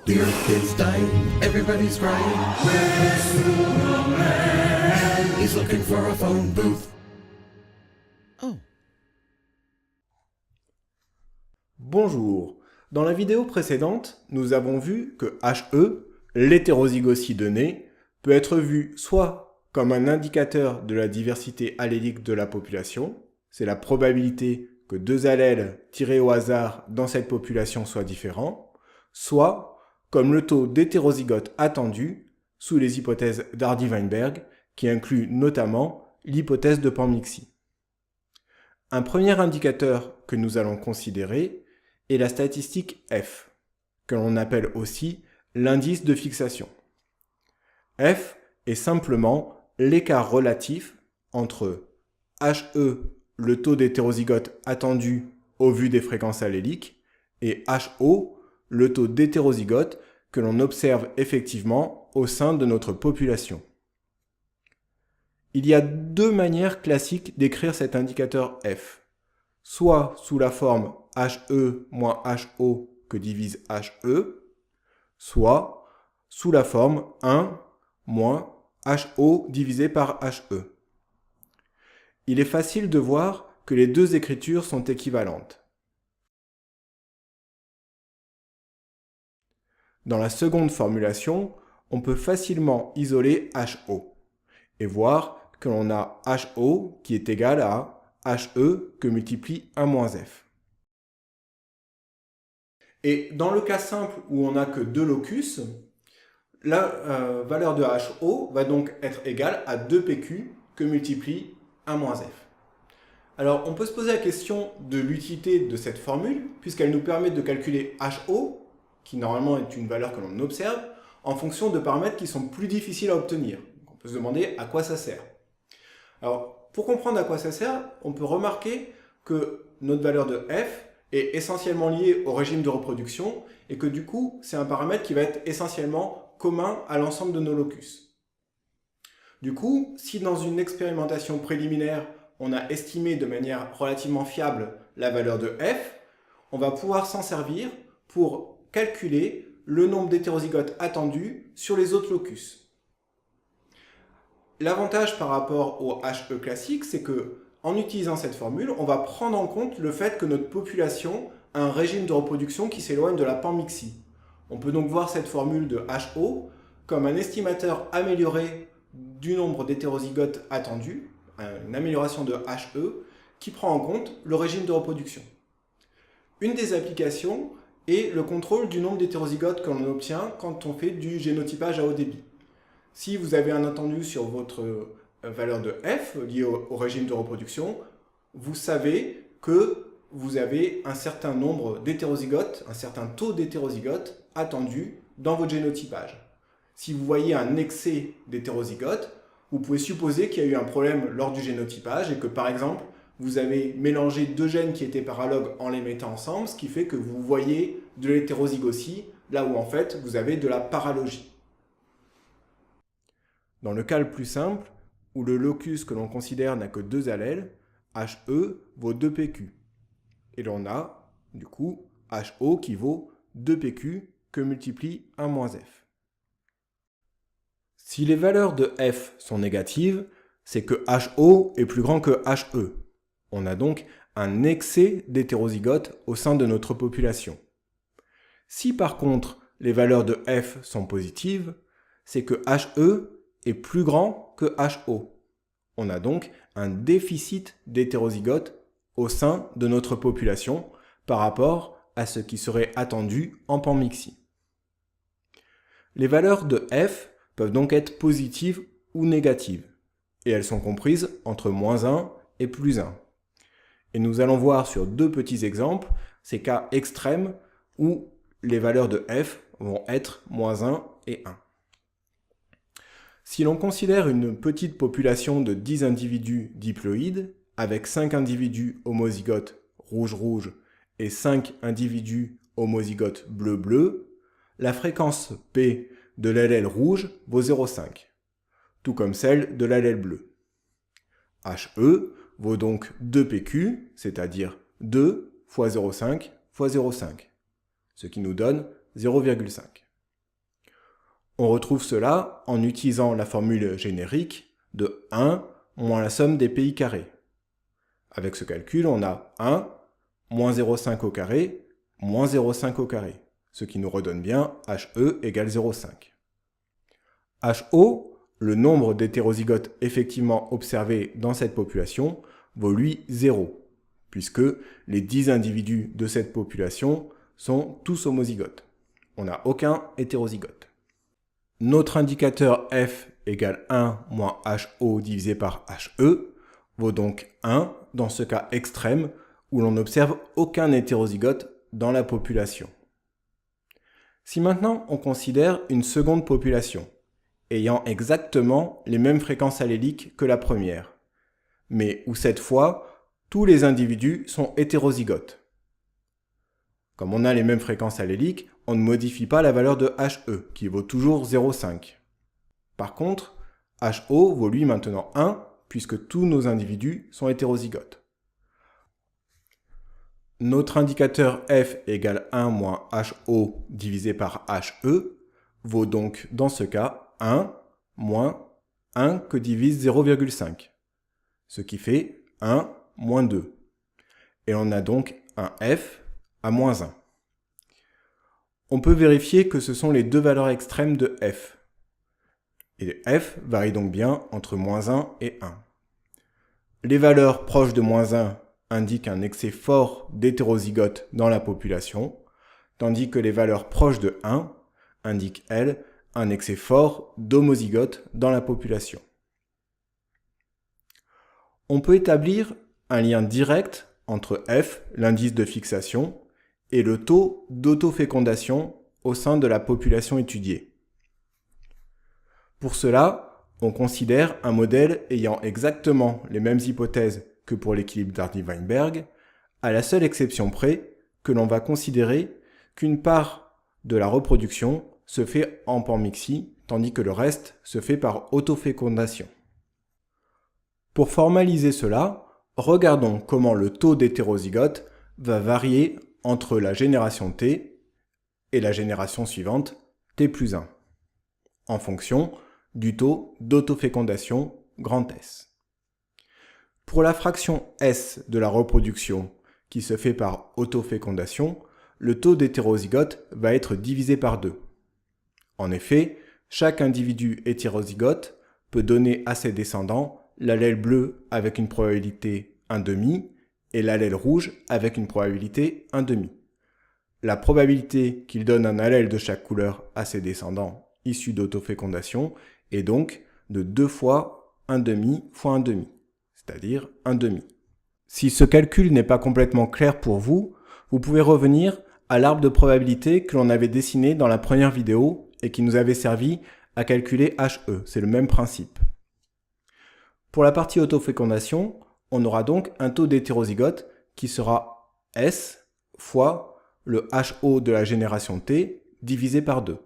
The earth is dying, everybody's crying. Where's Superman? He's looking for a phone booth. Oh. Bonjour. Dans la vidéo précédente, nous avons vu que HE, l'hétérozygosie donnée, peut être vu soit comme un indicateur de la diversité allélique de la population, c'est la probabilité que deux allèles tirés au hasard dans cette population soient différents, soit comme le taux d'hétérozygote attendu sous les hypothèses d'Hardy-Weinberg, qui inclut notamment l'hypothèse de panmixie. Un premier indicateur que nous allons considérer est la statistique F, que l'on appelle aussi l'indice de fixation. F est simplement l'écart relatif entre HE, le taux d'hétérozygote attendu au vu des fréquences alléliques, et HO, le taux d'hétérozygote que l'on observe effectivement au sein de notre population. Il y a deux manières classiques d'écrire cet indicateur F, soit sous la forme HE moins HO que divise HE, soit sous la forme 1 moins HO divisé par HE. Il est facile de voir que les deux écritures sont équivalentes. Dans la seconde formulation, on peut facilement isoler HO et voir que l'on a HO qui est égal à HE que multiplie 1 moins F. Et dans le cas simple où on n'a que deux locus, la valeur de HO va donc être égale à 2PQ que multiplie 1 moins F. Alors on peut se poser la question de l'utilité de cette formule, puisqu'elle nous permet de calculer HO, qui normalement est une valeur que l'on observe, en fonction de paramètres qui sont plus difficiles à obtenir. On peut se demander à quoi ça sert. Alors, pour comprendre à quoi ça sert, on peut remarquer que notre valeur de f est essentiellement liée au régime de reproduction et que du coup, c'est un paramètre qui va être essentiellement commun à l'ensemble de nos locus. Du coup, si dans une expérimentation préliminaire, on a estimé de manière relativement fiable la valeur de f, on va pouvoir s'en servir pour calculer le nombre d'hétérozygotes attendus sur les autres locus. L'avantage par rapport au HE classique, c'est que en utilisant cette formule, on va prendre en compte le fait que notre population a un régime de reproduction qui s'éloigne de la panmixie. On peut donc voir cette formule de HO comme un estimateur amélioré du nombre d'hétérozygotes attendus, une amélioration de HE, qui prend en compte le régime de reproduction. Une des applications est le contrôle du nombre d'hétérozygotes que l'on obtient quand on fait du génotypage à haut débit. Si vous avez un attendu sur votre valeur de f liée au régime de reproduction, vous savez que vous avez un certain nombre d'hétérozygotes, un certain taux d'hétérozygotes attendu dans votre génotypage. Si vous voyez un excès d'hétérozygotes, vous pouvez supposer qu'il y a eu un problème lors du génotypage et que par exemple, vous avez mélangé deux gènes qui étaient paralogues en les mettant ensemble, ce qui fait que vous voyez de l'hétérozygosie, là où en fait vous avez de la paralogie. Dans le cas le plus simple, où le locus que l'on considère n'a que deux allèles, HE vaut 2PQ. Et l'on a, du coup, HO qui vaut 2PQ que multiplie 1 moins F. Si les valeurs de F sont négatives, c'est que HO est plus grand que HE. On a donc un excès d'hétérozygotes au sein de notre population. Si par contre les valeurs de F sont positives, c'est que HE est plus grand que HO. On a donc un déficit d'hétérozygotes au sein de notre population par rapport à ce qui serait attendu en panmixie. Les valeurs de F peuvent donc être positives ou négatives, et elles sont comprises entre -1 et +1. Et nous allons voir sur deux petits exemples ces cas extrêmes où les valeurs de f vont être -1 et 1. Si l'on considère une petite population de 10 individus diploïdes, avec 5 individus homozygotes rouge-rouge et 5 individus homozygotes bleu-bleu, la fréquence P de l'allèle rouge vaut 0,5, tout comme celle de l'allèle bleu. HE vaut donc 2PQ, c'est-à-dire 2 fois 0,5 fois 0,5, ce qui nous donne 0,5. On retrouve cela en utilisant la formule générique de 1 moins la somme des PI carrés. Avec ce calcul, on a 1 moins 0,5 au carré moins 0,5 au carré, ce qui nous redonne bien HE égale 0,5. HO, le nombre d'hétérozygotes effectivement observés dans cette population, vaut lui 0, puisque les 10 individus de cette population sont tous homozygotes. On n'a aucun hétérozygote. Notre indicateur F égale 1 moins HO divisé par HE vaut donc 1 dans ce cas extrême où l'on n'observe aucun hétérozygote dans la population. Si maintenant on considère une seconde population, ayant exactement les mêmes fréquences alléliques que la première, mais où cette fois, tous les individus sont hétérozygotes. Comme on a les mêmes fréquences alléliques, on ne modifie pas la valeur de HE, qui vaut toujours 0,5. Par contre, HO vaut lui maintenant 1, puisque tous nos individus sont hétérozygotes. Notre indicateur F égale 1 moins HO divisé par HE vaut donc, dans ce cas, 1 moins 1 que divise 0,5, ce qui fait 1 moins 2. Et on a donc un F à moins 1. On peut vérifier que ce sont les deux valeurs extrêmes de F. Et F varie donc bien entre moins 1 et 1. Les valeurs proches de moins 1 indiquent un excès fort d'hétérozygotes dans la population, tandis que les valeurs proches de 1 indiquent, elles, un excès fort d'homozygotes dans la population. On peut établir un lien direct entre F, l'indice de fixation, et le taux d'autofécondation au sein de la population étudiée. Pour cela, on considère un modèle ayant exactement les mêmes hypothèses que pour l'équilibre d'Hardy-Weinberg, à la seule exception près que l'on va considérer qu'une part de la reproduction se fait en panmixie, tandis que le reste se fait par autofécondation. Pour formaliser cela, regardons comment le taux d'hétérozygote va varier entre la génération T et la génération suivante, T plus 1, en fonction du taux d'autofécondation grand S. Pour la fraction S de la reproduction qui se fait par autofécondation, le taux d'hétérozygote va être divisé par 2. En effet, chaque individu hétérozygote peut donner à ses descendants l'allèle bleu avec une probabilité 1,5 et l'allèle rouge avec une probabilité 1,5. La probabilité qu'il donne un allèle de chaque couleur à ses descendants issus d'autofécondation est donc de 2 fois 1,5 fois 1,5, c'est-à-dire 1,5. Si ce calcul n'est pas complètement clair pour vous, vous pouvez revenir à l'arbre de probabilité que l'on avait dessiné dans la première vidéo et qui nous avait servi à calculer HE. C'est le même principe. Pour la partie autofécondation, on aura donc un taux d'hétérozygote qui sera S fois le HO de la génération T divisé par 2.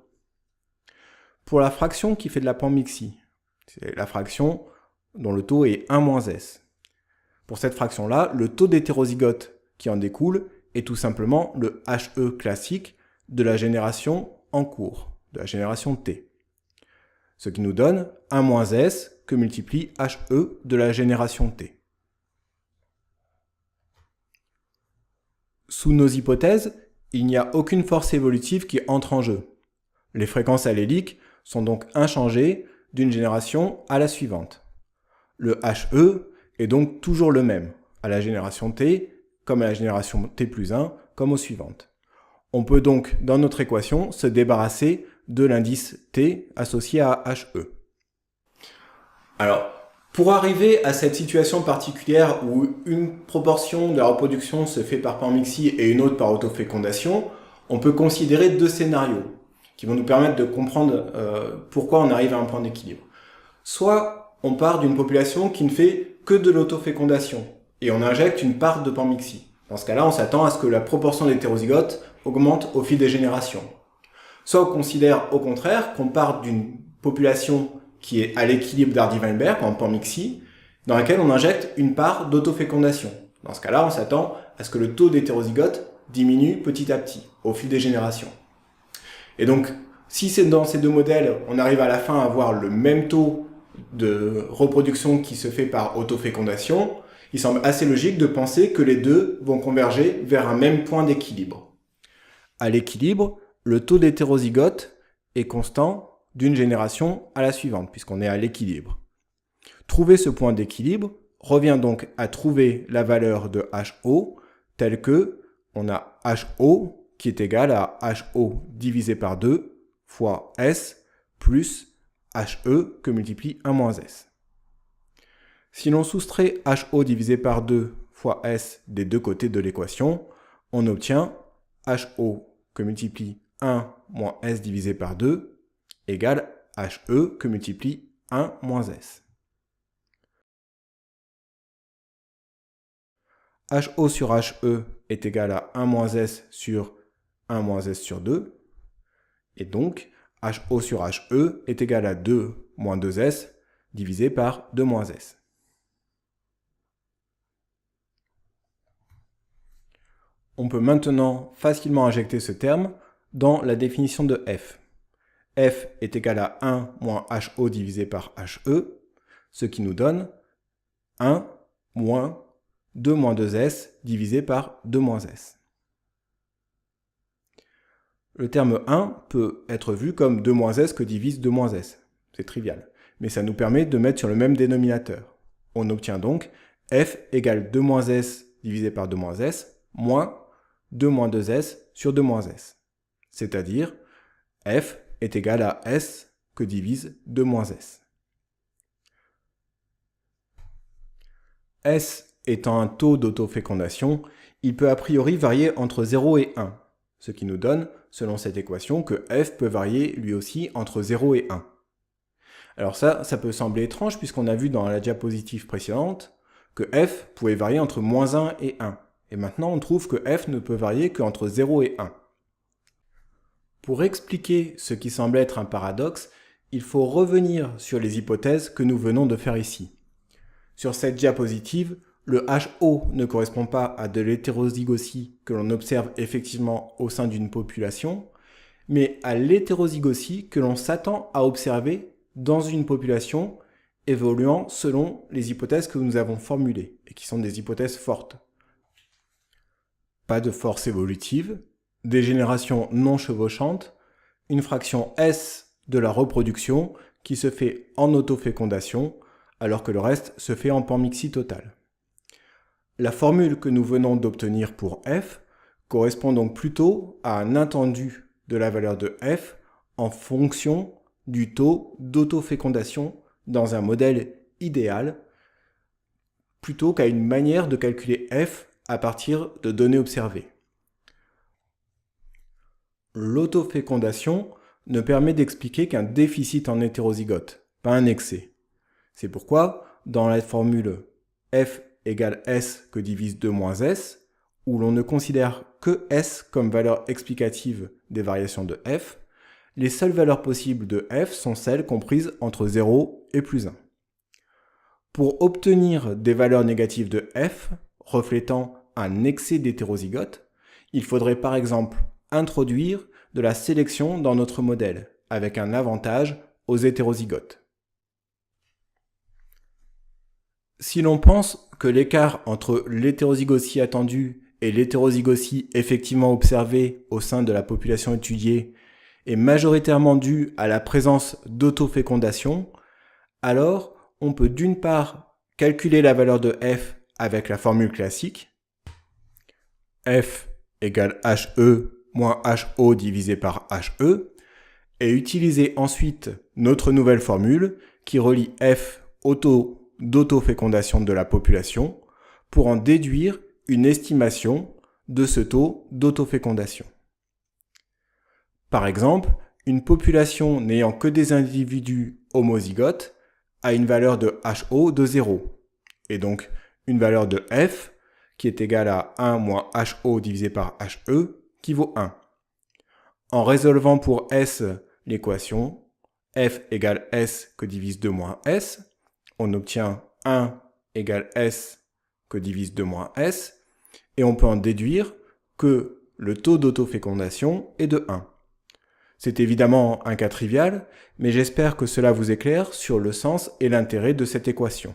Pour la fraction qui fait de la panmixie, c'est la fraction dont le taux est 1 moins S. Pour cette fraction-là, le taux d'hétérozygote qui en découle est tout simplement le HE classique de la génération en cours, de la génération T. Ce qui nous donne 1 moins S que multiplie HE de la génération T. Sous nos hypothèses, il n'y a aucune force évolutive qui entre en jeu. Les fréquences alléliques sont donc inchangées d'une génération à la suivante. Le HE est donc toujours le même, à la génération T, comme à la génération T plus 1, comme aux suivantes. On peut donc, dans notre équation, se débarrasser de l'indice T associé à HE. Alors, pour arriver à cette situation particulière où une proportion de la reproduction se fait par panmixie et une autre par autofécondation, on peut considérer deux scénarios qui vont nous permettre de comprendre pourquoi on arrive à un point d'équilibre. Soit on part d'une population qui ne fait que de l'autofécondation et on injecte une part de panmixie. Dans ce cas-là, on s'attend à ce que la proportion d'hétérozygotes augmente au fil des générations. Soit on considère au contraire qu'on part d'une population qui est à l'équilibre d'Hardy-Weinberg, en panmixie, dans laquelle on injecte une part d'autofécondation. Dans ce cas-là, on s'attend à ce que le taux d'hétérozygote diminue petit à petit, au fil des générations. Et donc, Si c'est dans ces deux modèles, on arrive à la fin à avoir le même taux de reproduction qui se fait par autofécondation, il semble assez logique de penser que les deux vont converger vers un même point d'équilibre. À l'équilibre, le taux d'hétérozygote est constant d'une génération à la suivante, puisqu'on est à l'équilibre. Trouver ce point d'équilibre revient donc à trouver la valeur de HO telle que on a HO qui est égal à HO divisé par 2 fois S plus HE que multiplie 1 moins S. Si l'on soustrait HO divisé par 2 fois S des deux côtés de l'équation, on obtient HO que multiplie 1 moins S divisé par 2 égale HE que multiplie 1 moins S. HO sur HE est égal à 1 moins S sur 1 moins S sur 2. Et donc, HO sur HE est égal à 2 moins 2S divisé par 2 moins S. On peut maintenant facilement injecter ce terme dans la définition de F. F est égal à 1 moins HO divisé par HE, ce qui nous donne 1 moins 2 moins 2S divisé par 2 moins S. Le terme 1 peut être vu comme 2 moins S que divise 2 moins S. C'est trivial, mais ça nous permet de mettre sur le même dénominateur. On obtient donc F égale 2 moins S divisé par 2 moins S moins 2 moins 2S sur 2 moins S. C'est-à-dire F est égal à S que divise 2 moins S. S étant un taux d'autofécondation, il peut a priori varier entre 0 et 1, ce qui nous donne, selon cette équation, que F peut varier lui aussi entre 0 et 1. Alors ça peut sembler étrange puisqu'on a vu dans la diapositive précédente que F pouvait varier entre moins 1 et 1. Et maintenant, on trouve que F ne peut varier qu'entre 0 et 1. Pour expliquer ce qui semble être un paradoxe, il faut revenir sur les hypothèses que nous venons de faire ici. Sur cette diapositive, le HO ne correspond pas à de l'hétérozygosie que l'on observe effectivement au sein d'une population, mais à l'hétérozygosie que l'on s'attend à observer dans une population évoluant selon les hypothèses que nous avons formulées, et qui sont des hypothèses fortes. Pas de force évolutive, des générations non chevauchantes, une fraction S de la reproduction qui se fait en autofécondation, alors que le reste se fait en panmixie totale. La formule que nous venons d'obtenir pour F correspond donc plutôt à un attendu de la valeur de F en fonction du taux d'autofécondation dans un modèle idéal, plutôt qu'à une manière de calculer F à partir de données observées. L'autofécondation ne permet d'expliquer qu'un déficit en hétérozygote, pas un excès. C'est pourquoi, dans la formule F égale S que divise 2 moins S, où l'on ne considère que S comme valeur explicative des variations de F, les seules valeurs possibles de F sont celles comprises entre 0 et plus 1. Pour obtenir des valeurs négatives de F, reflétant un excès d'hétérozygote, il faudrait par exemple introduire de la sélection dans notre modèle, avec un avantage aux hétérozygotes. Si l'on pense que l'écart entre l'hétérozygosie attendue et l'hétérozygosie effectivement observée au sein de la population étudiée est majoritairement due à la présence d'autofécondation, alors on peut d'une part calculer la valeur de F avec la formule classique, F égale HE moins HO divisé par HE, et utiliser ensuite notre nouvelle formule qui relie F au taux d'autofécondation de la population pour en déduire une estimation de ce taux d'autofécondation. Par exemple, une population n'ayant que des individus homozygotes a une valeur de HO de 0, et donc une valeur de F qui est égale à 1 moins HO divisé par HE qui vaut 1. En résolvant pour S l'équation F égale S que divise 2 moins S, on obtient 1 égale S que divise 2 moins S, et on peut en déduire que le taux d'autofécondation est de 1. C'est évidemment un cas trivial, mais j'espère que cela vous éclaire sur le sens et l'intérêt de cette équation.